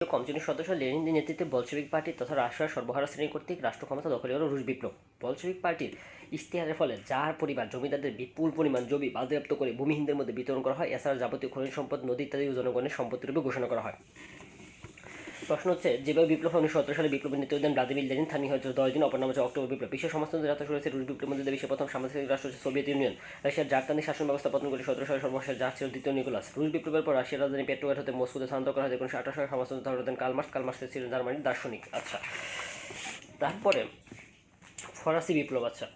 Communist সদস্য লেনিনের নেতৃত্বে Bolshevik party তথা রাশিয়ার সর্বহারা শ্রেণী কর্তৃক রাষ্ট্র ক্ষমতা দখলে হল রুশ বিপ্লব। বলশেভিক পার্টির ইশতেহারের ফলে যার পরিবার জমিদারদের বিপুল পরিমাণ জমি বাজেয়াপ্ত করে ভূমিহীনদের মধ্যে বিতরণ করা হয়, এছাড়া যাবতীয় খনিজ সম্পদ, নদী ইত্যাদি জনগণের সম্পত্তিরূপে ঘোষণা করা হয়। প্রশ্ন হচ্ছে, যেভাবে বিপ্লব 1917 সালে বিপ্লবের নেতৃত্ব দেন ভ্লাদিমির লেনিন, থামিয়ে হয়েছিল 10 দিন, অপর নাম হচ্ছে অক্টোবর বিপ্লব। বিশ্বের সমাজতন্ত্রের যাত্রা শুরু হয়েছে রুশ বিপ্লবের মধ্যে। বিশ্বের প্রথম সাম্রাজ্যিক রাষ্ট্র হচ্ছে সোভিয়েত ইউনিয়ন। রাশিয়ার জারতান্ত্রিক শাসন ব্যবস্থা পতন করে 17 সালে সর্বশেষ জার ছিল দ্বিতীয় নিকোলাস। রুশ বিপ্লবের পর রাশিয়ার রাজধানী পেট্রোগ্রাদ হতে মস্কোতে স্থানান্তর করা হয়। 1918 সালে সমাজতন্ত্র ধারণা দেন কার্ল মার্কস। কার্ল মার্কস ছিলেন জার্মানির দার্শনিক। আচ্ছা, তারপরে ফরাসি বিপ্লব। আচ্ছা,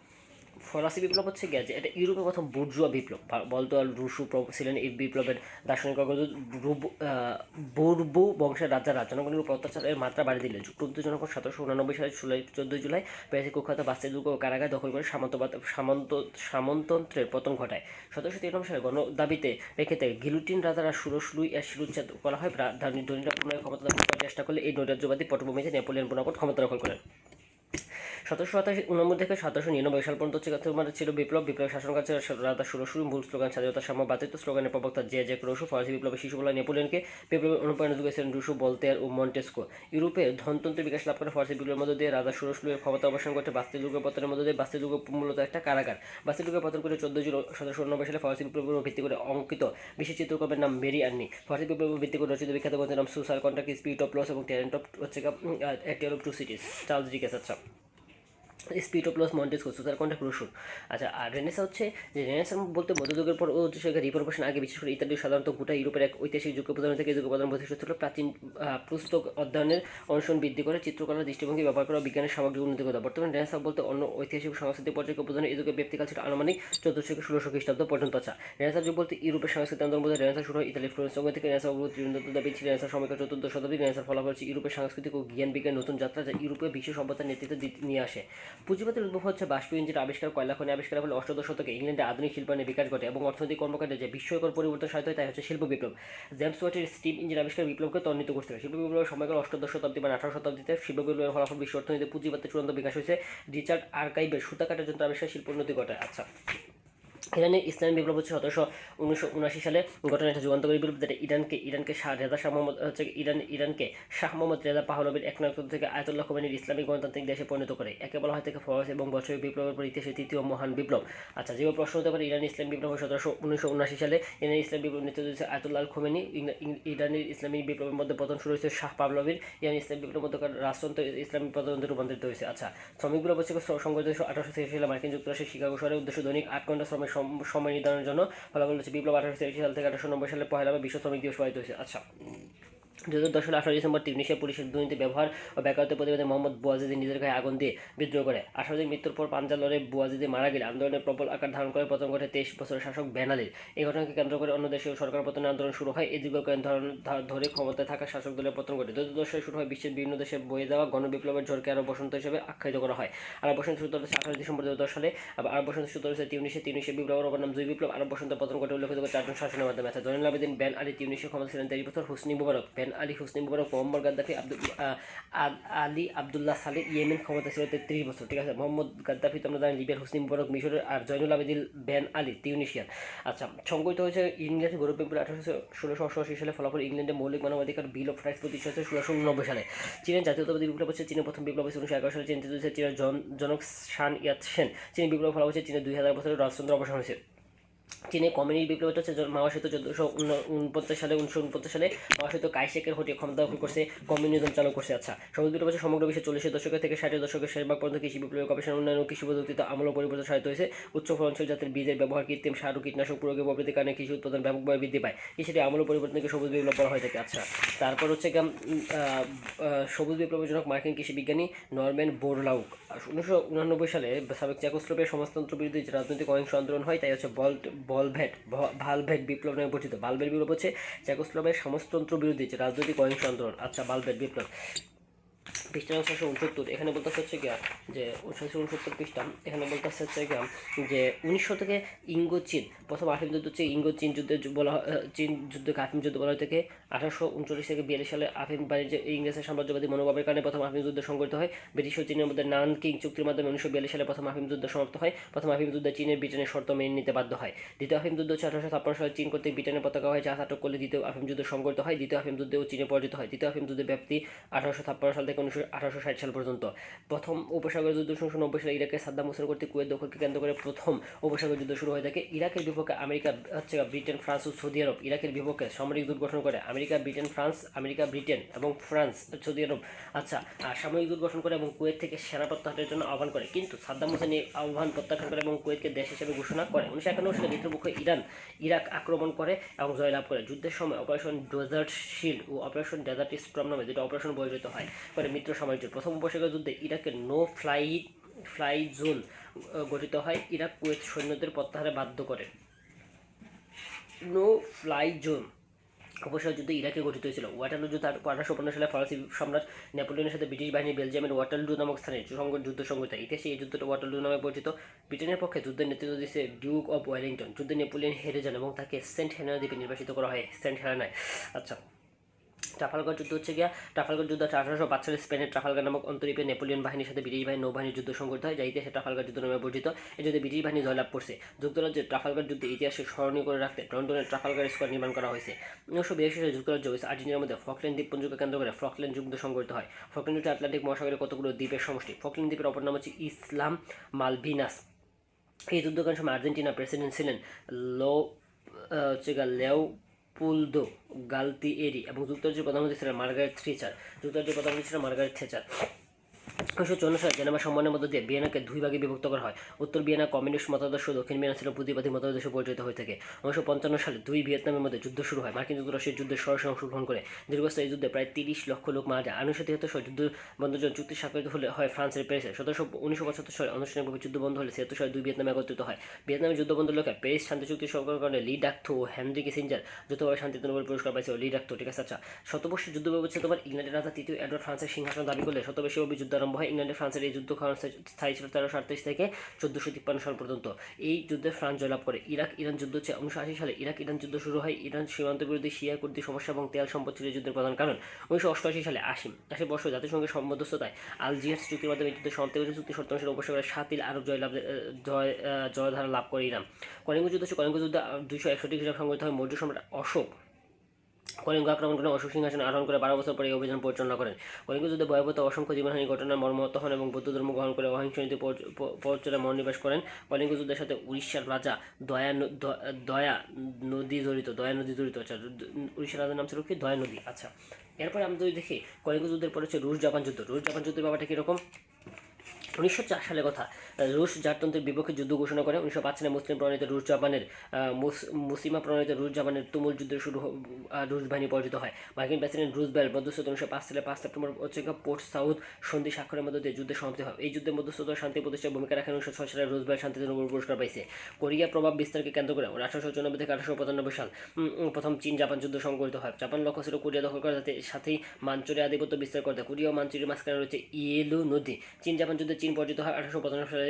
ফরাসি বিপ্লব হচ্ছে গিয়ে যে এটা ইউরোপের প্রথম বুর্জুয়া বিপ্লব। বলতো রুশু ছিলেন এই বিপ্লবের দার্শনিক। বুর্বু বংশের রাজারা জনগণের উপর অত্যাচারের মাত্রা বাড়িয়ে দিলেন। ক্রুদ্ধ জনগণ 1789 সালের 14 জুলাই প্যারিসের কুখ্যাত বাস্তিল দুর্গ ও কারাগার দখল করে সামন্ততন্ত্রের পতন ঘটায়। 1793 সালে গণদাবিতে প্রেক্ষিতে গিলুটিন রাজারা ষোড়শ এর শিরোচ্ছেদ করা হয়। ধনীরা পুনরায় ক্ষমতা দখল করার চেষ্টা করলে এই নৈরাজ্যবাদী পটভূমিতে নেপোলিয়ন বোনাপার্ট ক্ষমতা দখল করেন। 1789 থেকে 1799 সাল পর্যন্ত ছিল বিপ্লব। বিপ্লবের শাসনকাল ছিল রাজা ষোড়শ। মূল স্লোগান স্বাধীনতা, সাম্য, ভ্রাতৃত্ব। স্লোগানের প্রবক্তা জ্যাক রুসো। ফরাসি বিপ্লবের শিশু বলা নেপোলিয়নকে বিপ্লবের অনুপ্রেরণা যুগেছিলেন রুসো, ভলতেয়ার ও মন্টেস্কো। ইউরোপে ধনতন্ত্রের বিকাশ লাভ করে ফরাসি বিপ্লবের মধ্য দিয়ে রাজা ষোড়শ এর ক্ষমতা অবসান করতে বাস্তিল দুর্গের পতনের মধ্য দিয়ে। বাস্তিল দুর্গ মূলত একটা কারাগার। বাস্তিল দুর্গের পতন করে 14 জুন 1789 সালে ফরাসি বিপ্লবের উপর ভিত্তি করে অঙ্কিত বিশেষ চিত্রকর্মের নাম মেরি আন্নি। ফরাসি বিপ্লবের উপর ভিত্তি করে রচিত বিখ্যাত গ্রন্থের নাম social contract, spirit of laws এবং talent of tale of two cities, Charles Dickens. আচ্ছা, spirit of laws, Montesquieu, social contract, Rousseau. আচ্ছা, আর রেনেসা হচ্ছে যে রেনেসা বলতে মধ্যযুগের পর ও রিফরমেশন আগে, বিশেষ করে ইতালি সাধারণত গোটা ইউরোপের এক ঐতিহাসিক যুগ প্রদান থেকে যুগ প্রদান বৈশিষ্ট্য ছিল প্রাচীন পুস্তক অধ্যয়নের অনুসরণ বৃদ্ধি করে, চিত্রকলার দৃষ্টিভঙ্গি ব্যবহার করা, বিজ্ঞানের সামগ্রী উন্নতি করা। বর্তমানে রেনেসা বলতে অন্য ঐতিহাসিক সাংস্কৃতিক পর্যায়ে প্রদানের এই যুগের ব্যক্তিকাল ছিল আনুমানিক 1400 থেকে 1600 খ্রিস্টাব্দ পর্যন্ত। আচ্ছা, রেনেসার যুগ বলতে ইউরোপের সাংস্কৃতিক আন্দোলন বলতে রেনেসা শুরু হয় ইতালি ফ্লোরেন্স নগর থেকে। রেনেসা অগ্রগতি দাবি ছিল রেনেসার সময়কাল 14 শতাব্দী। রেনেসার ফলাফল হচ্ছে ইউরোপের সাংস্কৃতিক ও জ্ঞান বিজ্ঞান নতুন যাত্রা, যা ইউরোপীয় বিশ্ব সভ্যতার নেতৃত্ব নিয়ে আসে। পুঁজিবাদের উদ্ভব হচ্ছে বাষ্পীয় ইঞ্জিনের আবিষ্কার, কয়লা খনি আবিষ্কারের ফলে অষ্টাদশ শতকে ইংল্যান্ডে আধুনিক শিল্পায়নের বিকাশ ঘটে এবং অর্থনৈতিক কর্মকাণ্ডে যে বিস্ময়কর পরিবর্তন সাধিত হয় তাই হচ্ছে শিল্প বিপ্লব। জেমস ওয়াটের স্টিম ইঞ্জিন আবিষ্কার বিপ্লবকে ত্বরান্বিত করতে হবে। শিল্প বিপ্লবের সময়কাল অষ্টাদশ শতাব্দী বা 18 শতাব্দীতে। শিল্প বিপ্লবের ফলাফল বিশ্ব অর্থনীতিতে পুঁজিবাদের চূড়ান্ত বিকাশ হয়েছে। রিচার্ড আর্কাইভের সুতা কাটার যন্ত্র আবিষ্কার শিল্প উন্নতি ঘটায়। আচ্ছা, ইরানের ইসলামী বিপ্লব হচ্ছে 1779 সালে ঘটনা একটা যুগান্তকারী বিপ্লব, যেটা ইরানকে শাহ মোহাম্মদ রেজা পাহলভির একনায়কত্ব থেকে আয়াতুল্লাহ খোমেনির ইসলামিক গণতান্ত্রিক দেশে পরিণত করে। একে বলা হয় থেকে ফরাস এবং বলশেভিক বিপ্লবের পর ইতিহাসের তৃতীয় মহান বিপ্লব। আচ্ছা, যেভাবে প্রশ্ন হতে পারে, ইরানি ইসলামী বিপ্লব 1979 সালে। ইরানের ইসলামী বিপ্লব নেতৃত্ব দিয়েছে আয়াতুল্লাহ খোমেনি। ইরানের ইসলামী বিপ্লবের মধ্যে পতন শুরু হয়েছে শাহ পাহলভির। ইরানি ইসলামী বিপ্লবের মধ্যকার রাষ্ট্রতন্ত্র ইসলামী প্রজাতন্ত্রে রূপান্তরিত হয়েছে। আচ্ছা, শ্রমিক বিপ্লব হচ্ছে সংগঠিত 1883 সালে মার্কিন যুক্তরাষ্ট্রের শিকাগো শহরে। উদ্দেশ্য দৈনিক 8 ঘন্টা শ্রমের সময় নির্ধারণের জন্য। ফলাফল হচ্ছে বিপ্লব 1883 সাল থেকে 1890 সালে পহেলা মে বিশ্ব শ্রমিক দিবস পালিত হয়েছে। আচ্ছা, 2010 সালে 18 ডিসেম্বর তিউনিসিয়া পুলিশের দুর্নীতি ব্যবহার ও বেকারত্বের প্রতিবাদে মোহাম্মদ বুয়াজিদি নিজের গায়ে আগুন দিয়ে বিদ্রোহ করে। 18 দিন মৃত্যুর পর পাঞ্জালরে বুয়াজিদি মারা গেলে আন্দোলনের প্রবল আকার ধারণ করে পতন ঘটে 23 বছরের শাসক বেন আলীর। এই ঘটনাকে কেন্দ্র করে অন্য দেশীয় সরকার পতনের আন্দোলন শুরু হয়। এই দীর্ঘকালীন ধরে ক্ষমতায় থাকা শাসক দলের পতন ঘটে। 2010 শুরু হয় বিশ্বের বিভিন্ন দেশে বয়ে যাওয়া গণবিপ্লবের ঝড়কে আরব বসন্ত হিসেবে আখ্যায়িত করা হয়। আরব বসন্ত শুরু হচ্ছে 18 ডিসেম্বর 2010 সালে। আরব বসন্ত শুরু হয়েছে তিউনিসিয়া বিপ্লবের অপর নাম জুই বিপ্লব। আরব বসন্তের পতন ঘটে উল্লেখিত করে 4 জন শাসনের মাধ্যমে। আছে জয়নুল আবেদিন বেন আলী তিউনিসিয়া ক্ষমতা ছিলেন 23 বছর। হুসনি মুবারক বেন আলী, হুসনি মুবারক, মোহাম্মদ গাদ্দাফি, আলী আবদুল্লাহ সালে ইয়েমেন ক্ষমতা ছিল 33 বছর। ঠিক আছে, মোহাম্মদ গাদ্দাফি তোমরা জানেন লিবিয়ার, হুসনি মুবারক মিশরের, আর জয়নুল আবেদিন বেন আলী তিউনিসিয়ার। আচ্ছা, সংগঠিত হয়েছে ইংল্যান্ডের গৌরব বিপ্লব 1688 সালে। ফলাফল ইংল্যান্ডে মৌলিক মানবাধিকার বিল অফ রাইটস প্রতিষ্ঠা হয়েছে 1689 সালে। চীনের জাতীয়তাবাদী বিপ্লব হচ্ছে চীনের প্রথম বিপ্লব হয়েছে 1911 সালে। চীনের হচ্ছে চীনের জনক শান ইয়াত সেন। চীনের বিপ্লব ফলাফল হচ্ছে চীনের 2000 বছরের রাজতন্ত্র অবসান হয়েছে। চীনে কমিউনিস্ট বিপ্লব হচ্ছে মাও সেতু 1949 সালে মাও সেতু কাইশেকের হটিয়ে ক্ষমতা দখল করছে, কমিউনিজম চালু করছে। আচ্ছা, সবুজ বিপ্লব হচ্ছে সমগ্র বিশ্বে 40 দশকের থেকে 60 দশকের শেষভাগ পর্যন্ত কৃষি বিপ্লবের গবেষণা, উন্নয়ন ও কৃষি প্রযুক্তিতে আমূল পরিবর্তন সাধিত হয়েছে। উচ্চ ফলনশীল জাতের বীজের ব্যবহার, কৃত্রিম সার ও কীটনাশক প্রয়োগের প্রভৃতির কারণে কৃষি উৎপাদন ব্যাপকভাবে বৃদ্ধি পায়। কৃষিতে আমূল পরিবর্তনকে সবুজ বিপ্লব বলা হয়ে থাকে। আচ্ছা, তারপর হচ্ছে সবুজ বিপ্লবের জনক মার্কিন কৃষি বিজ্ঞানী নরম্যান বোরলাউগ। 1989 সালে সাবেক চেকোস্লোভাকিয়ার সমাজতন্ত্র বিরোধী যে রাজনৈতিক অহিংস আন্দোলন হয় তাই হচ্ছে ভালভেট বিপ্লব নামে পরিচিত। ভালভেট বিপ্লব হচ্ছে চেকোস্লোভাকিয়ার সমাজতন্ত্র বিরোধী যে রাজনৈতিক অহিংস আন্দোলন। আচ্ছা, ভালভেট বিপ্লব পৃষ্ঠা 1969 এখানে বলতে হচ্ছে গিয়া যে 1969 পৃষ্ঠা এখানে বলতে হচ্ছে গিয়া যে 1900 থেকে ইঙ্গো চীন প্রথম আফিম যুদ্ধ হচ্ছে ইঙ্গো চীন যুদ্ধে বলা চীন যুদ্ধকে আফিম যুদ্ধ বলা হয়ে থাকে 1839 থেকে 42 সালে আফিম বাণিজ্য ইংরেজের সাম্রাজ্যবাদী মনোভাবের কারণে প্রথম আফিম যুদ্ধ সংঘটিত হয়। ব্রিটিশ ও চীনের মধ্যে নানকিং চুক্তির মাধ্যমে 1942 সালে প্রথম আফিম যুদ্ধ সমাপ্ত হয়। প্রথম আফিম যুদ্ধে চীনের ব্রিটেনের শর্ত মেনে নিতে বাধ্য হয়। দ্বিতীয় আফিম যুদ্ধ হচ্ছে 1856 সালে চীন কর্তৃক ব্রিটেনের পতাকা হয়ে জাহাজ আটক করলে দ্বিতীয় আফিম যুদ্ধ সংঘটিত হয়। দ্বিতীয় আফিম যুদ্ধেও চীনে পরাজিত হয়। দ্বিতীয় আফিম যুদ্ধের ব্যাপ্তি 1856 সাল থেকে 1860 সাল পর্যন্ত। প্রথম উপসাগর যুদ্ধ 1990 সালে ইরাকের সাদ্দাম হোসেন কর্তৃক কুয়েত দখলকে কেন্দ্র করে প্রথম উপসাগর যুদ্ধ শুরু হয়ে থাকে। ইরাকের বিপক্ষে আমেরিকা হচ্ছে ব্রিটেন, ফ্রান্স ও সৌদি আরব ইরাকের বিপক্ষে সামরিক জোট গঠন করে। আমেরিকা, ব্রিটেন, এবং ফ্রান্স, সৌদি আরব আচ্ছা সামরিক জোট গঠন করে এবং কুয়েত থেকে সেনা প্রত্যাহারের জন্য আহ্বান করে, কিন্তু সাদ্দাম হোসেন এই আহ্বান প্রত্যাখ্যান করে এবং কুয়েতকে দেশ হিসেবে ঘোষণা করে। 1991 সালে মিত্রপক্ষ ইরাক আক্রমণ করে এবং জয়লাভ করে। যুদ্ধের সময় অপারেশন ডেজার্ট শিল্ড ও অপারেশন ডেজার্ট স্টর্ম নামে দুটো অপারেশন পরিচালিত হয় করে মিত্র সামরিক জোট। প্রথম উপসাগর যুদ্ধে ইরাকের নো ফ্লাই জোন গঠিত হয়। ইরাক কুয়েত সৈন্যদের প্রত্যাহারে বাধ্য করে। নো ফ্লাই জোন উপসাগর যুদ্ধ ইরাকে গঠিত হয়েছিল। ওয়াটারলু যুদ্ধ 1850 সালে ফরাসি সম্রাট নেপোলিয়নের সাথে ব্রিটিশ বাহিনী বেলজিয়ামের ওয়াটারলু নামক স্থানে যুদ্ধ সংঘটিত হয়। ইতিহাসে এই যুদ্ধটা ওয়াটারলু নামে পরিচিত। ব্রিটেনের পক্ষে যুদ্ধের নেতৃত্ব দিয়েছে ডিউক অফ ওয়েলিংটন। যুদ্ধে নেপোলিয়ন হেরে যান এবং তাকে সেন্ট হেলেনা দ্বীপে নির্বাসিত করা হয়। সেন্ট হেলেনায় আচ্ছা ট্রাফালগার যুদ্ধ হচ্ছে গিয়া ট্রাফালগার যুদ্ধ 1805 সালে স্পেনের ট্রাফালগার নামক অন্তরীপে নেপোলিয়ন বাহিনীর সাথে ব্রিটিশ বাহিনী নৌবাহিনীর যুদ্ধ সংঘটিত হয়, যা ইতিহাসে ট্রাফালগার যুদ্ধ নামে পরিচিত। এই যুদ্ধে ব্রিটিশ বাহিনী জয়লাভ করছে। যুক্তরাজ্যের ট্রাফালগার যুদ্ধে ইতিহাসে স্মরণীয় করে রাখতে লন্ডনের ট্রাফালগার স্কোয়ার নির্মাণ করা হয়েছে। 1982 সালে যুক্তরাজ্য ও আর্জেন্টিনার মধ্যে ফকল্যান্ড দ্বীপপুঞ্জকে কেন্দ্র করে ফকল্যান্ড যুদ্ধ সংঘটিত হয়। ফকল্যান্ড হচ্ছে আটলান্টিক মহাসাগরের কতগুলো দ্বীপের সমষ্টি। ফকল্যান্ড দ্বীপের অপর নাম হচ্ছে ইসলাম মালভিনাস। এই যুদ্ধকালীন সময় আর্জেন্টিনার প্রেসিডেন্ট ছিলেন লেওপুলদো গালতিয়েরি এবং যুক্তরাজ্যের প্রধানমন্ত্রী ছিলেন মার্গারেট থেচার। 1954 সালে জেনেভা সম্মানের মধ্য দিয়ে ভিয়েনাকে দুই ভাগে বিভক্ত করা হয়। উত্তর ভিয়েনা কমিউনিস্ট মতাদর্শ, দক্ষিণ ভিয়েনা ছিল পুঁজিবাদী মতাদর্শে পরিচালিত হয়ে থাকে। 1955 সালে দুই ভিয়েতনামের মধ্যে যুদ্ধ শুরু হয়। মার্কিন যুক্তরাষ্ট্রের যুদ্ধে সরাসরি অংশগ্রহণ করে। দীর্ঘস্থায়ী যুদ্ধে প্রায় 30 লক্ষ লোক মারা যায়। 1973 সালে যুদ্ধ বন্ধের জন্য চুক্তি স্বাক্ষরিত হলে হয় ফ্রান্সের প্যারিসে। 1975 সালে আনুষ্ঠানিকভাবে যুদ্ধ বন্ধ হলে 76 সালে দুই ভিয়েতনামে একত্রিত হয়। ভিয়েতনামের যুদ্ধ বন্ধের লক্ষ্যে প্যারিস শান্তি চুক্তি স্বাক্ষরের কারণে লি ডাকথো ও হেনরি কিসিঞ্জার যৌথভাবে শান্তিতে নোবেল পুরস্কার পাইছে। লি ডাকথো ঠিক আছে। আচ্ছা শতবর্ষের যুদ্ধ ব্যবস্থা ইংল্যান্ডের রাজা তৃতীয় এডওয়ার্ড ফ্রান্সের সিংহাসন দাবি করলে শতবর্ষীয় যুদ্ধ আরম্ভ হয়। ইংল্যান্ডে ফ্রান্সের এই যুদ্ধ স্থায়ী ছিল 1338 থেকে 1453 সাল পর্যন্ত। এই যুদ্ধে ফ্রান্স জয়লাভ করে। ইরাক-ইরান যুদ্ধ হচ্ছে 1980 সালে ইরাক-ইরান যুদ্ধ শুরু হয়। ইরান সীমান্ত বিরোধী শিয়া কুর্দি সমস্যা এবং তেল সম্পদ ছিল যুদ্ধের প্রধান কারণ। 1988 সালে 80 বর্ষ জাতিসংঘের মধ্যস্থতায় আলজিয়ার্স চুক্তির মাধ্যমে এই যুদ্ধের সমাপ্তি হয়েছে। চুক্তি শর্ত অনুসারে উপসাগরের 7 আরব জয়ধারা লাভ করে ইরান। কলিঙ্গ যুদ্ধ হচ্ছে কলিঙ্গ যুদ্ধ 261 খ্রিস্টাব্দে সংঘটিত হয়। মৌর্য সম্রাট অশোক কলিঙ্গ আক্রমণ করে অশোক সিংহাসন আরোহণ করে 12 বছর পরে এই অভিযান পরিচালনা করেন। কলিঙ্গ যুদ্ধে ভয়াবহ অসংখ্য জীবনহানি ঘটনার মর্মাহত হন এবং বৌদ্ধ ধর্ম গ্রহণ করে অহিংস নীতি প্রচারে মনোনিবেশ করেন। কলিঙ্গ যুদ্ধের সাথে উড়িষ্যার রাজা দয়া নদী জড়িত। আচ্ছা উড়িষ্যার রাজার নাম ছিল কি দয়া নদী। আচ্ছা এরপরে আমরা যদি দেখি কলিঙ্গ যুদ্ধের পরে হচ্ছে রুশ জাপান যুদ্ধ। যুদ্ধের ব্যাপারটা কীরকম? 1904 সালের কথা। রুশ জারতন্ত্রের বিপক্ষে যুদ্ধ ঘোষণা করে। 1905 সালে মুসলিম প্রণীত মুসিমা প্রণীত রুশ জাপানের তুমুল যুদ্ধের রুশ বাহিনী পরাজিত হয়। মার্কিন প্রেসিডেন্ট রুজভেল্ট মধ্যস্থতা 1905 সালে 5 সেপ্টেম্বর পোর্ট সাউথ সন্ধি স্বাক্ষরের মধ্যে দিয়ে যুদ্ধের সমাপ্তি হয়। এই যুদ্ধে মধ্যস্থতা শান্তি প্রতিষ্ঠায় ভূমিকা রাখেন। 1906 সালে রুজভেল্ট শান্তিতে নোবেল পুরস্কার পাইছে। কোরিয়া প্রভাব বিস্তারকে কেন্দ্র করে 1894 থেকে 1895 সাল প্রথম চীন জাপান যুদ্ধ সংঘটিত হয়। জাপান লক্ষ্য ছিল কোরিয়া দখল করা, যাতে সাথেই মাঞ্চুরিয়া আধিপত্য বিস্তার করতে। কোরিয়া ও মাঞ্চুরিয়ার মাঝখানে রয়েছে ইয়েলু নদী। চীন জাপান যুদ্ধে চীন পরাজিত হয়। 1895 সালে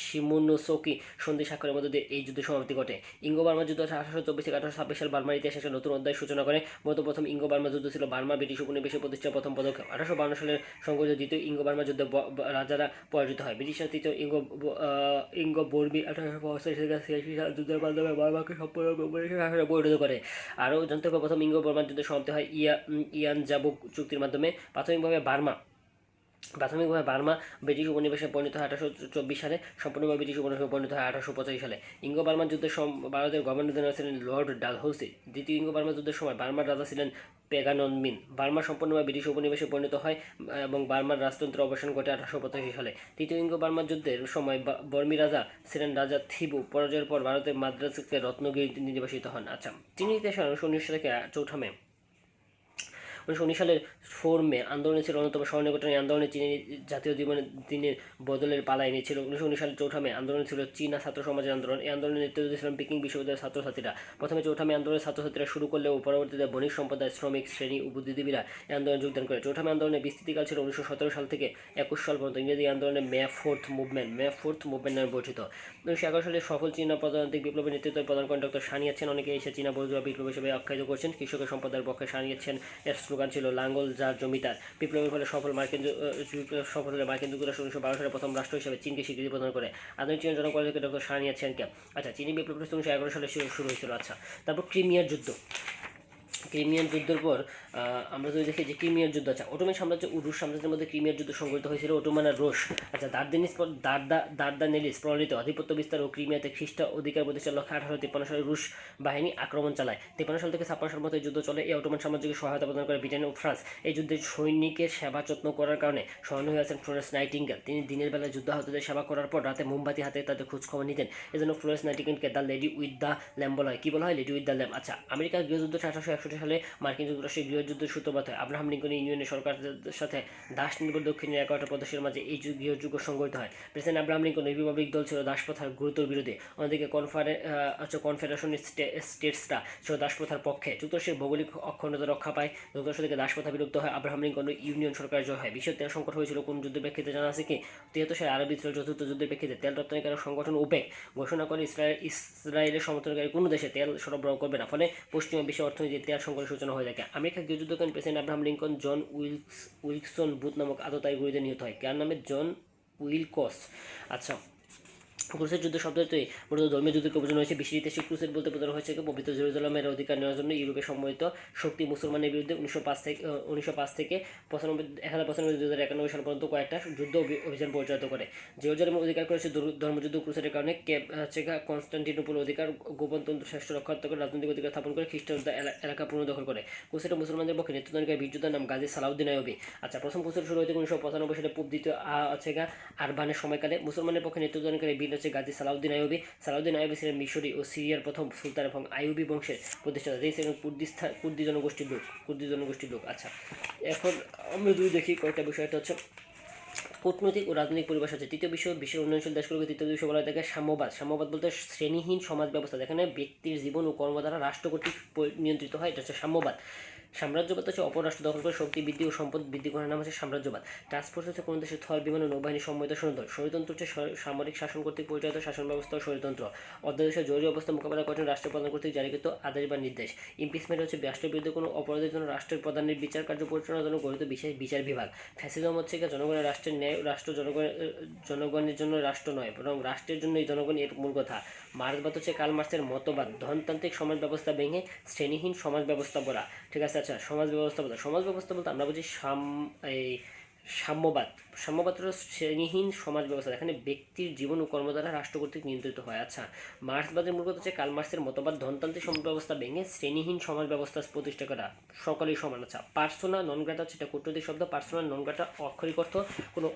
শিমোনোসেকি সন্ধি স্বাক্ষরের মধ্যে দিয়ে এই যুদ্ধের সমাপ্তি ঘটে। ইঙ্গো বার্মা যুদ্ধ 1824 থেকে 1826 সাল বার্মার ইতিহাসে একটা নতুন অধ্যায় সূচনা করে। মূলত প্রথম ইঙ্গো বার্মা যুদ্ধ ছিল বার্মা ব্রিটিশ উপনিবেশে প্রতিষ্ঠার প্রথম পদক্ষেপ। 1852 সালের সংঘটিত দ্বিতীয় ইঙ্গো বার্মা যুদ্ধে রাজারা পরাজিত হয়। ব্রিটিশরা তৃতীয় ইঙ্গো বর্মি 1885 থেকে 86 সাল যুদ্ধের মাধ্যমে বার্মাকে সম্পূর্ণ পরিণত করে। আরও জানতে হবে প্রথম ইঙ্গো বার্মা যুদ্ধের সমাপ্তি হয় ইয়ানজাবুক চুক্তির মাধ্যমে। প্রাথমিকভাবে বার্মা ব্রিটিশ উপনিবেশে পরিণত হয় 1824 সালে। সম্পূর্ণভাবে ব্রিটিশ উপনিবেশে পরিণত হয় 1885 সালে। ইঙ্গো বার্মা যুদ্ধের ভারতের গভর্নর জেনারেল ছিলেন লর্ড ডালহৌসি। দ্বিতীয় ইঙ্গো বার্মা যুদ্ধের সময় বার্মার রাজা ছিলেন পেগাননমিন। বার্মা সম্পূর্ণভাবে ব্রিটিশ উপনিবেশে পরিণত হয় এবং বার্মার রাজতন্ত্রের অবসান ঘটে 1885 সালে। তৃতীয় ইঙ্গো বার্মা যুদ্ধের সময় বর্মী রাজা ছিলেন রাজা থিবু। পরাজয়ের পর ভারতের মাদ্রাজকে রত্নগিরি নির্বাসিত হন। আচ্ছা চীনের ইতিহাসে 1919 থেকে 4 মে 1919 সালের 4 মে আন্দোলনে ছিল অন্যতম স্মরণীয় ঘটনা। এই আন্দোলনে চীনের জাতীয় দিনের বদলের পালা এনেছিল। 1919 সালের 4 মে আন্দোলন ছিল চীনা ছাত্র সমাজের আন্দোলন। এই আন্দোলনে নেতৃত্ব দিয়েছিলেন পেকিং বিশ্ববিদ্যালয়ের ছাত্রছাত্রীরা। প্রথমে 4 মে আন্দোলনের ছাত্রছাত্রীরা শুরু করলেও পরবর্তীতে বণিক সম্প্রদায়, শ্রমিক শ্রেণী ও বুদ্ধিজীবীরা এই আন্দোলনে যোগদান করে। 4 মে আন্দোলনের বিস্তৃতিকাল ছিল 1917 সাল থেকে 21 সাল পর্যন্ত। ইংরেজি আন্দোলনে মে ফোর্থ মুভমেন্ট নামে পরিচিত। 1911 সালে সফল চীনা প্রজাতান্ত্রিক বিপ্লবের নেতৃত্ব প্রদান করেন ডক্টর সান ইয়াতসেন। অনেকে এসে চীনা বর্গীয় বিপ্লব হিসেবে আখ্যায়িত করছেন। কৃষকের সম্প্রদায়ের পক্ষে সান ইয়াতসেন এর স্লোগান ছিল লাঙ্গল যার জমিদার। বিপ্লবের ফলে সফল হলে মার্কিন যুক্তরাষ্ট্র 1912 সালে প্রথম রাষ্ট্র হিসেবে চীনকে স্বীকৃতি প্রদান করে। আধুনিক চীনের জনক থেকে ডক্টর সান ইয়াতসেনকে। আচ্ছা, চীনি বিপ্লব 1911 সালে শুরু হয়েছিল। আচ্ছা, তারপর ক্রিমিয়ার যুদ্ধের পর আমরা যদি দেখি যে ক্রিমিয়ার যুদ্ধ, আচ্ছা, অটোমান সাম্রাজ্য ও রুশ সাম্রাজ্যের মধ্যে ক্রিমিয়ার যুদ্ধ সংঘটিত হয়েছিল। অটোমান আর রুশ, আচ্ছা, দারদানেলিস প্রণীত আধিপত্য বিস্তার ও ক্রিমিয়াতে খ্রিস্ট অধিকার প্রতিষ্ঠার লক্ষ্যে 1853 সালে রুশ বাহিনী আক্রমণ চালায়। 53 সাল থেকে 56 সাল মতো এই যুদ্ধ চলে। এই অটোমান সাম্রাজ্যকে সহায়তা প্রদান করে ব্রিটেন ও ফ্রান্স। এই যুদ্ধে সৈনিকের সেবা যত্ন করার কারণে স্মরণীয় হয়ে আছেন ফ্লোরেন্স নাইটিঙ্গেল। তিনি দিনের বেলায় যুদ্ধাহতদের সেবা করার পর রাতে মোমবাতি হাতে তাদের খোঁজখবর নিতেন। এজন্য ফ্লোরেন্স নাইটিঙ্গেলকে the lady with the lamp বলা হয়। কী বলা হয়? Lady with the lamp. আচ্ছা, আমেরিকার গৃহযুদ্ধ 1861 সালে মার্কিন যুক্তরাষ্ট্রের গৃহযুদ্ধের সূত্রপাত হয়। আব্রাহাম লিঙ্কন ইউনিয়নের সরকারের সাথে দাস নির্ভর দক্ষিণের 11টা প্রদেশের মাঝে এই গৃহযুদ্ধ সংঘটিত হয়। প্রেসিডেন্ট আব্রাহাম লিঙ্কন রিপাবলিক দল ছিল দাসপ্রথার গুরুতর বিরোধী। অন্যদিকে কনফেডারেশন স্টেটসরা ছিল দাসপ্রথার পক্ষে। যুক্তরাষ্ট্রের ভৌগোলিক অখণ্ডতা রক্ষা পায়। যুক্তরাষ্ট্র থেকে দাসপ্রথা বিলুপ্ত হয়। আব্রাহাম লিঙ্কন ইউনিয়ন সরকার জয় হয়। বিশ্বের তেল সংকট হয়েছিল কোন যুদ্ধের প্রেক্ষিতে জানা আছে কি? 73 সালে আরব ইসরায়েল চতুর্থ যুদ্ধের প্রেক্ষিতে তেল রপ্তানিকারী সংগঠন ওপেক ঘোষণা করে ইসরায়েলের সমর্থনকারী কোনো দেশে তেল সরবরাহ করবে না। ফলে পশ্চিমা বিশ্বের অর্থনীতির তেল সংকটের সূচনা হয়ে থাকে। আমেরিকার গৃহযুদ্ধকালীন প্রেসিডেন্ট আব্রাহাম লিঙ্কন জন উইলসন বুথ নামক আততায়ী গুলিতে নিহত হয়। কার নামে? জন উইলকস। আচ্ছা, ক্রুসেড যুদ্ধ শব্দটি মূলত ধর্মীয় যুদ্ধকে বোঝানো হয়েছে। বিশ্বের ইতিহাসে ক্রুসেড বলতে বোঝানো হয়েছে পবিত্র জেরুজালেমের অধিকার নেওয়ার জন্য ইউরোপে সম্মিলিত শক্তি মুসলমানের বিরুদ্ধে 1905 থেকে 1095 সাল পর্যন্ত কয়েকটা যুদ্ধ অভিযান পরিচালিত করে। জেরুজালেমের অধিকার করেছে ধর্মযুদ্ধ ক্রুসেডের কারণে কনস্টান্টিনোপল অধিকার গোপনতন্ত্র শ্রেষ্ঠ রক্ষার্থ করে রাজনৈতিক অধিকার স্থাপন করে খ্রিস্টান এলাকা পুনর্দখল করে। ক্রুসেডে মুসলমানদের পক্ষে নেতৃত্বদানকারী বীর যোদ্ধার নাম গাজী সালাউদ্দিন আইয়ুবী। আচ্ছা, প্রথম ক্রুসেড শুরু হয়েছে 1995 সালে পূব দ্বিতীয় আরবানের সময়কালে। মুসলমানের পক্ষে নেতৃত্বদানকারী বীর হচ্ছে গাজী সালাউদ্দিন আইয়ুবী। সালাউদ্দিন আইয়ুবী ছিলেন মিশরি ও সিরিয়ার প্রথম সুলতান এবং আইয়ুবী বংশের প্রতিষ্ঠাতা। তিনি ছিলেন কুর্দি জনগোষ্ঠীর লোক। আচ্ছা, এখন আমরা যদি দেখি কয়েকটা বিষয়টা হচ্ছে কূটনৈতিক ও রাজনৈতিক পরিবেশ আছে। তৃতীয় বিশ্বের উন্নয়নশীল দেশগুলোকে তৃতীয় বিষয় বলা হয় থাকে সাম্যবাদ বলতে শ্রেণীহীন সমাজ ব্যবস্থা, যেখানে ব্যক্তির জীবন ও কর্ম দ্বারা রাষ্ট্র কর্তৃক নিয়ন্ত্রিত হয়, এটা হচ্ছে সাম্যবাদ। সাম্রাজ্যবাদ হচ্ছে অপর রাষ্ট্র দখল করে শক্তি বৃদ্ধি ও সম্পদ বৃদ্ধি করার নাম হচ্ছে সাম্রাজ্যবাদ। টাস্কফোর্স হচ্ছে কোনো দেশের স্থল, বিমান ও নৌবাহিনী সম্মিলিত সৈন্যদল। স্বৈরতন্ত্র হচ্ছে সামরিক শাসন কর্তৃক পরিচালিত শাসন ব্যবস্থা ও স্বৈরতন্ত্র। অধ্যাদেশের জরুরি অবস্থা মোকাবেলা করেন রাষ্ট্রের প্রধান কর্তৃক জারিকৃত আদেশ বা নির্দেশ। ইমপিচমেন্ট হচ্ছে রাষ্ট্রের বিরুদ্ধে কোনো অপরাধের জন্য রাষ্ট্রের প্রধানের বিচার কার্য পরিচালনার জন্য গঠিত বিশেষ বিচার বিভাগ। ফ্যাসিজম হচ্ছে জনগণের রাষ্ট্রের ন্যায়, রাষ্ট্র জনগণের জন্য রাষ্ট্র নয় বরং রাষ্ট্রের জন্যই জনগণ, এর মূল কথা। মার্ক্সবাদ হচ্ছে কার্ল মার্ক্সের মতবাদ, ধনতান্ত্রিক সমাজ ব্যবস্থা ভেঙে শ্রেণীহীন সমাজ ব্যবস্থা গড়া। ঠিক আছে। আচ্ছা, সমাজ ব্যবস্থা বলতে আমরা বুঝি সাম্যবাদ হলো শ্রেণীহীন সমাজ ব্যবস্থা, এখানে ব্যক্তির জীবন ও কর্ম দ্বারা রাষ্ট্র কর্তৃক নিয়ন্ত্রিত হয়। আচ্ছা, মার্ক্সবাদের মূল কথা হচ্ছে কার্ল মার্ক্সের মতবাদ, ধনতান্ত্রিক সমাজ ব্যবস্থা ভেঙে শ্রেণীহীন সমাজ ব্যবস্থা প্রতিষ্ঠা করা, সকলেই সমান। আচ্ছা, পার্সোনা নন গ্রাটা হচ্ছে এটা কূটনৈতিক শব্দ। পার্সোনা নন গ্রাটা অক্ষরিক অর্থ কোনো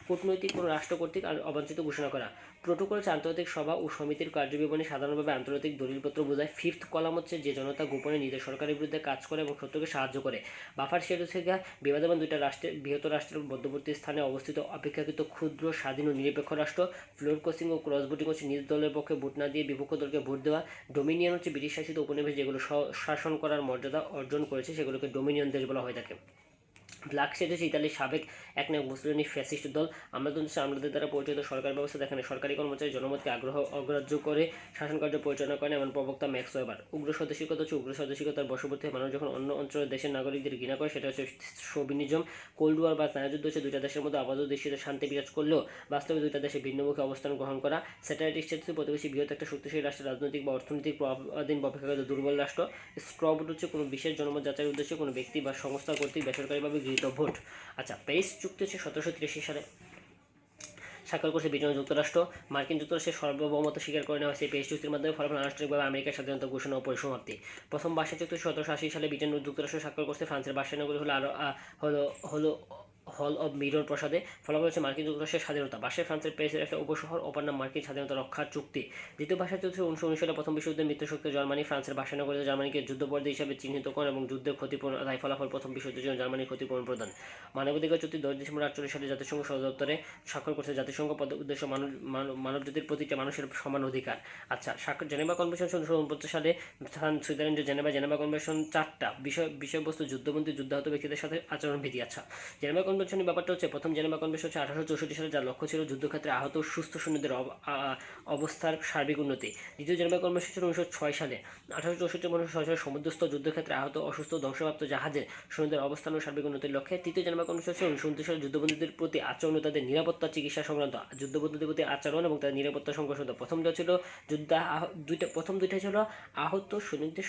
কূটনৈতিক কোনো রাষ্ট্র কর্তৃক অবাঞ্ছিত ঘোষণা করা। প্রোটোকল হচ্ছে আন্তর্জাতিক সভা ও সমিতির কার্যবিবরণী, সাধারণভাবে আন্তর্জাতিক দলিলপত্র বোঝায়। ফিফথ কলাম হচ্ছে যে জনতা গোপনে নিজের সরকারের বিরুদ্ধে কাজ করে এবং শত্রুকে সাহায্য করে। বাফার শেড হচ্ছে বিবাদমান দুইটা বৃহত্তর রাষ্ট্রের মধ্যবর্তী স্থানে অবস্থিত অপেক্ষাকৃত ক্ষুদ্র, স্বাধীন ও নিরপেক্ষ রাষ্ট্র। ফ্লোর ক্রসিং ও ক্রস ভোটিং হচ্ছে নিজ দলের পক্ষে ভোট না দিয়ে বিপক্ষ দলকে ভোট দেওয়া। ডোমিনিয়ন হচ্ছে ব্রিটিশ শাসিত উপনিবেশ যেগুলো শাসন করার মর্যাদা অর্জন করেছে, সেগুলোকে ডোমিনিয়ন দেশ বলা হয়ে থাকে। ব্ল্যাক শেড হচ্ছে ইতালির সাবেক একনায়ক মুসলিনি ফ্যাসিস্ট দল। আমলাদের দ্বারা পরিচালিত সরকার ব্যবস্থা, যেখানে সরকারি কর্মচারী জনমতকে অগ্রাহ্য করে শাসন কার্য পরিচালনা করেন এমন প্রবক্তা ম্যাক্স ওয়েবার। উগ্র স্বদেশিকতা হচ্ছে উগ্র স্বদেশিকতার বশবর্তী মানুষ যখন অন্য অঞ্চলের দেশের নাগরিকদের ঘৃণা করে, সেটা হচ্ছে শোভিনিজম। কোল্ড ওয়ার বা স্নায়ুযুদ্ধ হচ্ছে দুইটা দেশের মধ্যে আপাতত দৃষ্টিতে শান্তি বিরাজ করলেও বাস্তবে দুইটা দেশে ভিন্নমুখী অবস্থান গ্রহণ করা। স্যাটেলাইট স্টেট হচ্ছে প্রতিবেশী বৃহৎ একটা শক্তিশালী রাষ্ট্রের রাজনৈতিক বা অর্থনৈতিক প্রভাবাধীন অপেক্ষাকৃত দুর্বল রাষ্ট্র। স্ট্র ভোট হচ্ছে কোনো বিশেষ জনমত যাচাইয়ের উদ্দেশ্যে কোনো ব্যক্তি বা সংস্থা কর্তৃক বেসরকারিভাবে গৃহীত ভোট। আচ্ছা, প্যারিস চুক্তি হচ্ছে 1783 সালে স্বাক্ষর করেছে ব্রিটেন ও যুক্তরাষ্ট্র। মার্কিন যুক্তরাষ্ট্রের সার্বভৌমত্ব স্বীকার করে নেওয়া হয়েছে এই প্যারিস চুক্তির মাধ্যমে। ফলাফল আনুষ্ঠানিকভাবে আমেরিকার স্বাধীনতা ঘোষণা ও পরিসমাপ্তি। প্রথম ভাষা চুক্তি 1780 সালে ব্রিটেন ও যুক্তরাষ্ট্র স্বাক্ষর করছে। ফ্রান্সের ভাষা নগরী হল অব মিরর প্রাসাদে। ফলাফল হচ্ছে মার্কিন যুক্তরাষ্ট্রের স্বাধীনতা। বাসে ফ্রান্সের প্যারিসের একটা উপশহর, অপর নাম মার্কিন স্বাধীনতা রক্ষা চুক্তি। দ্বিতীয় ভাষা যুদ্ধ 1919 সালে প্রথম বিশ্বযুদ্ধে মৃত্যুশক্তি জার্মানি ফ্রান্সের ভাষা নগরীতে জার্মানিকে যুদ্ধপরাধী হিসাবে চিহ্নিত করেন এবং যুদ্ধের ক্ষতিপূরণ আদায়। ফলাফল প্রথম বিশ্বযুদ্ধের জন্য জার্মানির ক্ষতিপূরণ প্রদান। মানবাধিকার চুক্তি 10 ডিসেম্বর 1948 সালে জাতিসংঘ সদর দপ্তরে স্বাক্ষর করছে। জাতিসংঘ উদ্দেশ্য মানবজাতির প্রতিটা মানুষের সমান অধিকার। আচ্ছা, জেনেভা কনভেনশন 1949 সালে সুইজারল্যান্ডের জেনেভা কনভেনশন 4টা বিষয়বস্তু যুদ্ধবন্দী যুদ্ধাহত ব্যক্তিদের সাথে আচরণবিধি। আচ্ছা, জেনেভা কনভেনশনের ব্যাপারটা হচ্ছে, প্রথম জেনেভা কনভেনশন হচ্ছে 1864 সালে, যার লক্ষ্য ছিল যুদ্ধক্ষেত্রে আহত সুস্থ সৈন্যদের অবস্থার সার্বিক উন্নতি। দ্বিতীয় জেনেভা কনভেনশন ছিল 1906 সালে। 1864 সালে সমুদ্রস্থ যুদ্ধক্ষেত্রে আহত, অসুস্থ, ধ্বংসপ্রাপ্ত জাহাজের সৈন্যদের অবস্থান ও সার্বিক উন্নতির লক্ষ্যে। তৃতীয় জেনেভা কনভেনশন ছিল 1929 সালে যুদ্ধবন্দীদের প্রতি আচরণ ও তাদের নিরাপত্তা, চিকিৎসা সংক্রান্ত যুদ্ধবন্দীদের প্রতি আচরণ এবং তাদের নিরাপত্তা সংক্রান্ত। প্রথমটা ছিল প্রথম দুইটা ছিল আহত সৈনিকদের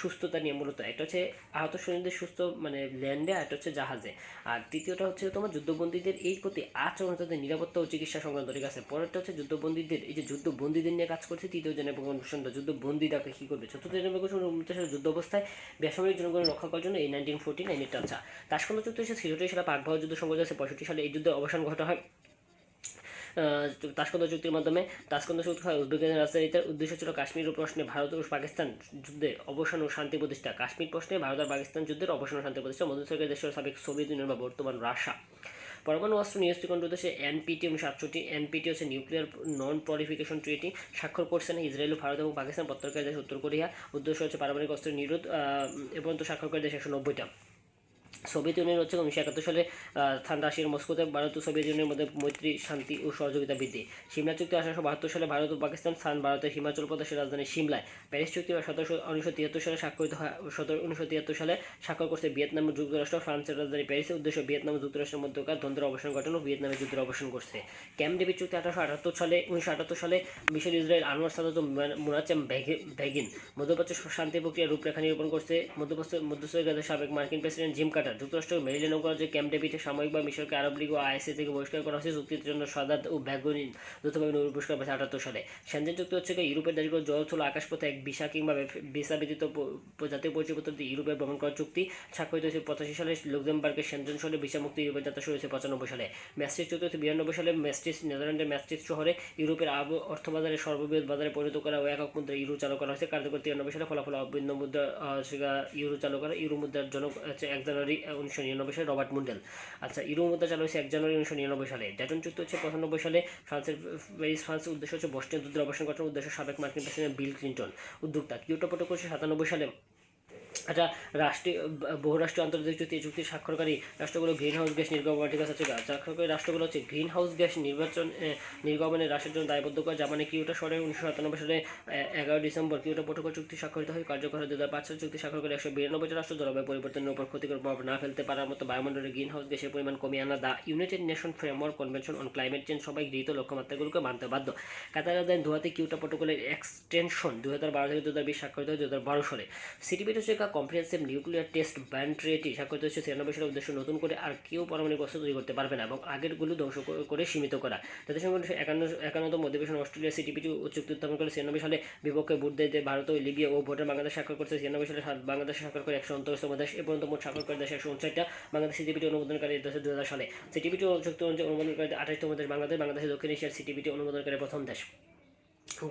সুস্থতা নিয়ে মূলত। একটা হচ্ছে আহত সৈনিকদের সুস্থ মানে ল্যান্ডে, আর একটা হচ্ছে জাহাজে। আর তৃতীয়টা হচ্ছে তোমার যুদ্ধবন্দীদের এই প্রতি আচরণ, তাদের নিরাপত্তা ও চিকিৎসা সংক্রান্ত। ঠিক আছে, পরেরটা হচ্ছে যুদ্ধবন্দীদের, এই যে যুদ্ধবন্দীদের নিয়ে কাজ করছে তৃতীয় জেনেভা কনভেনশনটা, যুদ্ধবন্দীটাকে কী করবে। চতুর্থ জেনেভা কনভেনশন যুদ্ধ অবস্থায় বেসামরিক জনগণের রক্ষা করার জন্য এই 1949 এটা। আচ্ছা, তাশকন্দ চুক্তি হচ্ছে 63 সালে পাক ভারত যুদ্ধ সংঘটিত হয়েছে। 65 সালে এই যুদ্ধের অবসান ঘটা হয় তাশকন্দ চুক্তির মাধ্যমে। তাশকন্দ চুক্তি হয় উজবেকিস্তানের রাজধানীতে। উদ্দেশ্য ছিল কাশ্মীর প্রশ্নে ভারত ও পাকিস্তান যুদ্ধের অবসান ও শান্তি প্রতিষ্ঠা। কাশ্মীর প্রশ্নে ভারত আর পাকিস্তান যুদ্ধের অবসান ও শান্তি প্রতিষ্ঠা। মধ্যস্থকারী দেশের সাবেক সোভিয়েত ইউনিয়ন বা বর্তমান রাশিয়া। পরমাণু অস্ত্র নিরস্ত্রীকরণ উদ্দেশ্যে এনপিটি 1968। এনপিটি হচ্ছে নিউক্লিয়ার নন প্রলিফিকেশন ট্রিটি। স্বাক্ষর করছেন ইসরায়েল, ভারত এবং পাকিস্তান। প্রত্যেককারী দেশ উত্তর কোরিয়া। উদ্দেশ্য হচ্ছে পারমাণবিক অস্ত্রের নিরোধ। এবং স্বাক্ষরকারী দেশ 190টা। সোভিয়েত ইউনিয়ন হচ্ছে 1971 সালে রাশিয়ার মস্কোতে ভারত ও সোভিয়েত ইউনিয়নের মধ্যে মৈত্রী, শান্তি ও সহযোগিতা বৃদ্ধি। সিমলা চুক্তি 1872 সালে ভারত ও পাকিস্তান, স্থান ভারতের হিমাচল প্রদেশের রাজধানী সিমলায়। প্যারিস চুক্তি 1973 সালে স্বাক্ষরিত হয়। 1973 সালে স্বাক্ষর করছে ভিয়েতনাম ও যুক্তরাষ্ট্র। ফ্রান্সের রাজধানী প্যারিসের। উদ্দেশ্য ভিয়েতনাম ও যুক্তরাষ্ট্রের মধ্যকার দ্বন্দ্বের অবসান ঘটানো। ভিয়েতনামের যুদ্ধের অবসান করছে। ক্যাম্প ডেভিড চুক্তি 1978 সালে মিশেল ইসরায়েল, আনোয়ার সাদাত ও মুনাচেম বেগিন মধ্যপ্রাচ্য শান্তি প্রক্রিয়ার রূপরেখা নিরূপণ করছে। মধ্যস্থকারী সাবেক মার্কিন প্রেসিডেন্ট জিম কার্টার। যুক্তরাষ্ট্র মেরিল্যান্ড অঙ্গরাজ্যে ক্যাম্প ডেভিডে সাময়িকভাবে মিশরকে আরব লীগ ও আইএসএ থেকে বহিষ্কার করা হয়েছে। চুক্তির জন্য সাদাত ও বেগুইন যৌথভাবে নোবেল পুরস্কার পেয়েছে 78 সালে। সেনজেন চুক্তি হচ্ছে ইউরোপের দেশগুলো জলস্থল আকাশপথে এক ভিসা কিংবা ভিসা ব্যতীত জাতীয় পরিচয়পত্র দিয়ে ইউরোপে ভ্রমণ করার চুক্তি স্বাক্ষরিত হয়েছে 85 সালে। লুক্সেমবার্গের সেনজেন শহরে ভিসা মুক্তি ইউরোপের যাত্রা শুরু হয়েছে 95 সালে। ম্যাস্ট্রিক্ট চুক্তি হচ্ছে 92 সালে। ম্যাস্ট্রিক্ট নেদারল্যান্ডের ম্যাস্ট্রিক্ট শহরে ইউরোপের অর্থবাজারে সর্ববৃহৎ বাজারে পরিণত করা ও একক মুদ্রা ইউরো চালু করা হয়েছে। কার্যকর 93 সালে। ফলাফল অভিন্ন মুদ্রা ইউরো চালু করা। ইউরো মুদ্রার জনক হচ্ছে 1 জানুয়ারি 1999 সালে রবার্ট মুন্ডেল। আচ্ছা, ইউরো মুদ্রা চালু হয়েছে 1 জানুয়ারি 1999 সালে। ডেটন চুক্তি হচ্ছে 95 সালে। ফ্রান্সের উদ্দেশ্য হচ্ছে বস্টন যুদ্ধের অবসান ঘটানোর। উদ্দেশ্য সাবেক মার্কিন প্রেসিডেন্ট বিল ক্লিন্টন। উদ্যোক্তা কিয়োটো প্রটোকল 97 সালে। আচ্ছা, বহুরাষ্ট্রীয় আন্তর্জাতিক চুক্তি। চুক্তির স্বাক্ষরকারী রাষ্ট্রগুলো গ্রিন হাউস গ্যাস নির্গমন। ঠিক আছে, স্বাক্ষরকারী রাষ্ট্রগুলো হচ্ছে গ্রিন হাউস গ্যাস নির্গমনের হ্রাসের জন্য দায়বদ্ধ করে। জাপানে কিয়োটো শহরে 1997 সালে 11 ডিসেম্বর কিয়োটো প্রটোকল চুক্তি স্বাক্ষরিত হয়। কার্যকর হয় 2005 সালে। চুক্তি স্বাক্ষরকারী 192 রাষ্ট্র জলবায়ু পরিবর্তনের উপর ক্ষতিকর প্রভাব না ফেলতে পারার মতো বায়ুমণ্ডলের গ্রিন হাউস গ্যাসের পরিমাণ কমিয়ে আনা the United nation framework convention on climate change সবাই গৃহীত লক্ষ্যমাত্রাগুলোকে মানতে বাধ্য। কাতার রাজধানী দোহাতে কিয়োটো প্রটোকলের এক্সটেনশন 2012 থেকে 2020 স্বাক্ষরিত হয় 2012 সালে। সিটিপিটি হচ্ছে comprehensive nuclear test ban treaty স্বাক্ষরিত হচ্ছে 93 সালের। উদ্দেশ্য নতুন করে আর কেউ পারমাণবিক অস্ত্র তৈরি করতে পারবে না এবং আগেরগুলো ধ্বংস করে সীমিত করা। জাতিসংঘ 51তম অধিবেশন অস্ট্রেলিয়া সিটিপিটি চুক্তি উত্থাপন করে 96 সালে। বিপক্ষে ভোট দিতে ভারত ও লিবিয়া ও ভোটার বাংলাদেশ স্বাক্ষর করছে 96 সালে। বাংলাদেশ স্বাক্ষর করে 129তম দেশ। এ পর্যন্ত মোট স্বাক্ষরকারী দেশ 159টা। বাংলাদেশ সিটিপিটি অনুমোদনকারী দেশ 2000 সালে। সিটিপিটি চুক্তি অনুযায়ী অনুমোদনকারী 28তম দেশ বাংলাদেশ দক্ষিণ এশিয়ার সিটিপিটি অনুমোদনকারী প্রথম দেশ।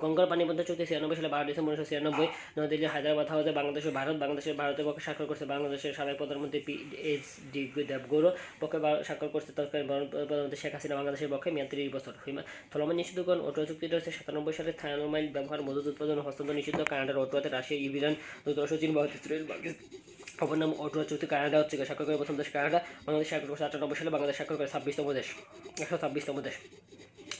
গঙ্গার পানিবন্ধ চুক্তি 96 সালে 12 ডিসেম্বর 1996 নয়াদিল্লির হায়দ্রাবাদ হাউসে বাংলাদেশ ও ভারতের পক্ষে স্বাক্ষর করছে। বাংলাদেশের সাবেক প্রধানমন্ত্রী PHD দেবগৌড় পক্ষে স্বাক্ষর করছে তৎকালীন প্রধানমন্ত্রী শেখ হাসিনা। বাংলাদেশের পক্ষে মেয়াদ 30 বছর। থলমান নিষিদ্ধকরণ ওটোয়া চুক্তিটা হচ্ছে 97 সালে। থায়ানোমাইড ব্যবহার, মজুদ উৎপাদন ও হস্তান্তর নিষিদ্ধ। কানাডার ওটোয়াতে রাশিয়া, ইরান, যুক্তরাষ্ট্র, চীন, ভারত, ইসরায়েল, পাকিস্তান। অপর নাম ওটোয়া চুক্তি। কানাডা হচ্ছে স্বাক্ষর করে প্রথম দেশ কানাডা। বাংলাদেশ স্বাক্ষর করছে 98 সালে। বাংলাদেশ স্বাক্ষর করে 26তম দেশ, 126তম দেশ।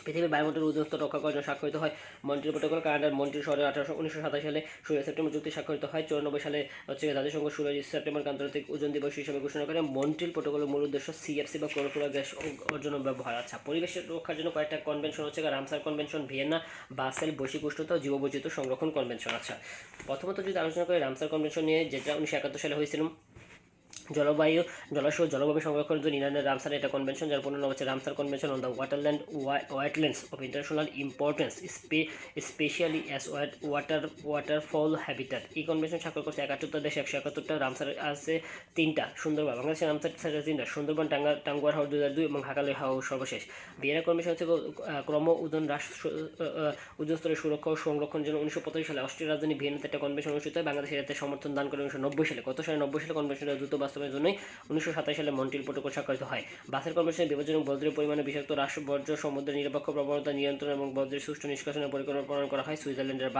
পৃথিবীর বায়ুমণ্ডলের ওজোন স্তর রক্ষা করার জন্য স্বাক্ষরিত হয় মন্ট্রিল প্রটোকল। কানাডার মন্ট্রিল শহরে 1927 সালে 16 সেপ্টেম্বর চুক্তি স্বাক্ষরিত হয়। 94 সালে হচ্ছে জাতিসংঘ 16 সেপ্টেম্বর আন্তর্জাতিক ওজোন দিবস হিসেবে ঘোষণা করে। মন্ট্রিল প্রটোকলের মূল উদ্দেশ্য CFC বা ক্লোরোফ্লোরো গ্যাস অর্জন ব্যবহার। আচ্ছা, পরিবেশের রক্ষার জন্য কয়েকটা কনভেনশন হচ্ছে রামসার কনভেনশন, ভিয়েনা, বাসেল, বৈশ্বিক উষ্ণতা ও জীববৈচিত্র্য সংরক্ষণ কনভেনশন। আচ্ছা, প্রথমত যদি আলোচনা করি রামসার কনভেনশন নিয়ে, যেটা 1971 সালে হয়েছিল। জলাশয় জলভূমি সংরক্ষণের জন্য ইরানের রামসার এটা কনভেনশন, যার পুরো নাম হচ্ছে Ramsar convention on the wetlands of international importance specially as waterfowl habitat. এই কনভেনশন স্বাক্ষর করছে 71টা দেশ, 171টা। রামসার আছে 3টা, সুন্দরবন বাংলাদেশের রামসার 3টা, সুন্দরবন, টাঙ্গুয়ার হাওর 2002 এবং হাকালের হাওর সর্বশেষ। ভিয়েনা কনভেনশন হচ্ছে ক্রম ওজন স্তরের সুরক্ষা ও সংরক্ষণের জন্য 1985 সালে অস্ট্রিয়ার রাজধানী ভিয়েনাতে একটা কনভেনশন অনুষ্ঠিত হয়। বাংলাদেশ এতে সমর্থন দান করে 1990 সালে। কত সালে? 90 সালে। কনভেনশনের দ্রুত বাস্তবায়নের জন্যই 1927 সালে মন্ট্রিল প্রটোকল স্বাক্ষরিত হয়। বাসেল কনভেনশনের বিপজ্জনক বজ্রের পরিমাণে বিষাক্ত বর্জ্য সমুদ্রের নিরপেক্ষ প্রবণতা নিয়ন্ত্রণ এবং বজ্রের সুষ্ঠু নিষ্কাশনের পরিকল্পনা প্রণয়ন করা হয় সুইজারল্যান্ডের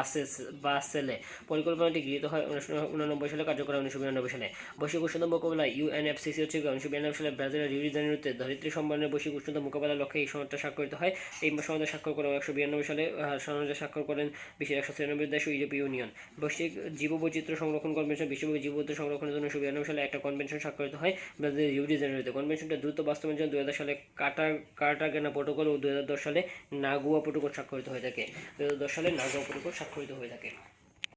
বাসেলে। পরিকল্পনাটি গৃহীত হয় 1989 সালে, কার্যকর হয় 1992 সালে। বৈশ্বিক উষ্ণতা মোকাবেলায় UNFCCC হচ্ছে 1992 সালে ব্রাজিলের রিও ডি জেনেরোতে ধরিত্রী সম্মেলনে বৈশ্বিক উষ্ণতা মোকাবেলার লক্ষ্যে এই সনদটা স্বাক্ষরিত হয়। এই সনদে স্বাক্ষর করে 1992 সালে সনদে স্বাক্ষর করেন বিশ্বের 193 দেশ ও ইউরোপীয় ইউনিয়ন। বৈশ্বিক জীববৈচিত্র্য সংরক্ষণ কনভেনশন বিশ্বব্যাপী জীববৈচিত্র্য সংরক্ষণের জন্য 1992 সালে একটা কনভেনশন স্বাক্ষরিত হয় ব্রাজিলের রিও ডি জেনেরোতে। কনভেনশনটা দ্রুত বাস্তবায়নের জন্য 2000 সালে কার্টাগেনা প্রটোকল ও 2010 সালে নাগোয়া প্রটোকল স্বাক্ষরিত হয়ে থাকে। 2010 সালে নাগোয়া প্রটোকল স্বাক্ষরিত হয়ে থাকে।